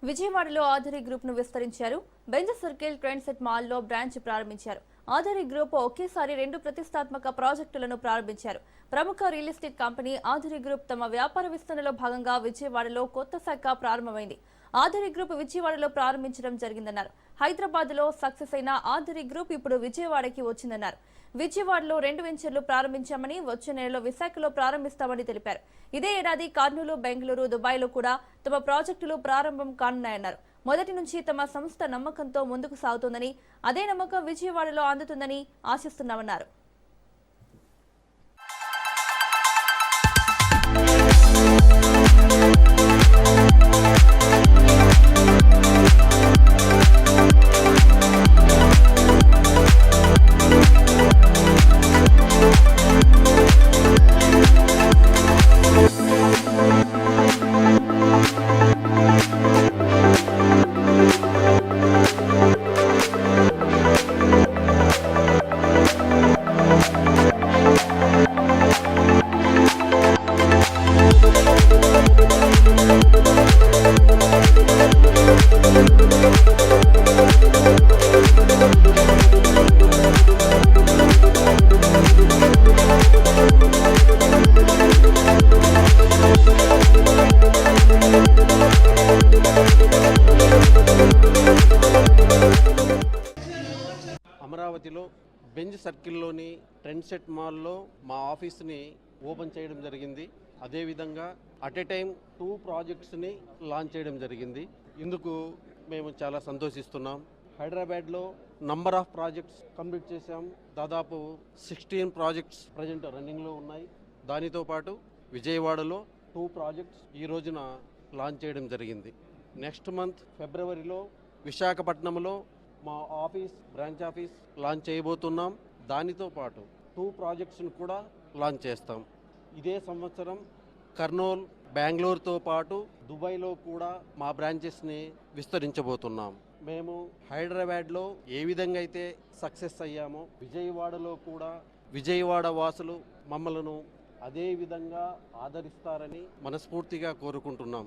విజయవాడలో ఆధరి గ్రూప్ ను విస్తరించారు. Benz circle trend set mall లో బ్రాంచ్ ప్రారంభించారు. ఆధరి గ్రూప్ ఒకేసారి 2 ప్రతిష్టాత్మక ప్రాజెక్టులను ప్రారంభించారు. ప్రముఖ రియల్ ఎస్టేట్ కంపెనీ ఆధరి గ్రూప్ తమ వ్యాపార విస్తరణలో భాగంగా విజయవాడలో కొత్త శాఖ ప్రారంభమైంది. ఆధరి గ్రూప్ విజయవాడలో ప్రారంభించడం జరిగిందన్నారు. హైదరాబాద్ లో సక్సెస్ అయిన ఆధరి గ్రూప్ ఇప్పుడు విజయవాడకి వచ్చిందన్నారు. విజయవాడలో 2 వెంచర్లు ప్రారంభించామని, వచ్చే నెలలో విశాఖలో ప్రారంభిస్తామని తెలిపారు. ఇదే ఏడాది కర్నూలు, బెంగళూరు, దుబాయ్లో కూడా తమ ప్రాజెక్టులు ప్రారంభం కానున్నాయన్నారు. మొదటి నుంచి తమ సంస్థ నమ్మకంతో ముందుకు సాగుతోందని, అదే నమ్మకం విజయవాడలో అందుతుందని ఆశిస్తున్నామన్నారు. అమరావతిలో బెంజ్ సర్కిల్లోని ట్రెండ్ సెట్ మాల్లో మా ఆఫీస్ని ఓపెన్ చేయడం జరిగింది. అదేవిధంగా అట్ ఏ టైం 2 ప్రాజెక్ట్స్ని లాంచ్ చేయడం జరిగింది. ఇందుకు మేము చాలా సంతోషిస్తున్నాం. హైదరాబాద్లో నంబర్ ఆఫ్ ప్రాజెక్ట్స్ కంప్లీట్ చేశాం. దాదాపు 16 ప్రాజెక్ట్స్ ప్రజెంట్ రన్నింగ్లో ఉన్నాయి. దానితో పాటు విజయవాడలో 2 ప్రాజెక్ట్స్ ఈ రోజున లాంచ్ చేయడం జరిగింది. నెక్స్ట్ మంత్ ఫిబ్రవరిలో విశాఖపట్నంలో మా బ్రాంచ్ ఆఫీస్ లాంచ్ చేయబోతున్నాం. దానితో పాటు 2 ప్రాజెక్ట్స్ను కూడా లాంచ్ చేస్తాం. ఇదే సంవత్సరం కర్నూలు, బెంగళూరుతో పాటు దుబాయ్లో కూడా మా బ్రాంచెస్ని విస్తరించబోతున్నాం. మేము హైదరాబాద్లో ఏ విధంగా అయితే సక్సెస్ అయ్యామో విజయవాడలో కూడా విజయవాడ వాసులు మమ్మలను అదే విధంగా ఆదరిస్తారని మనస్ఫూర్తిగా కోరుకుంటున్నాం.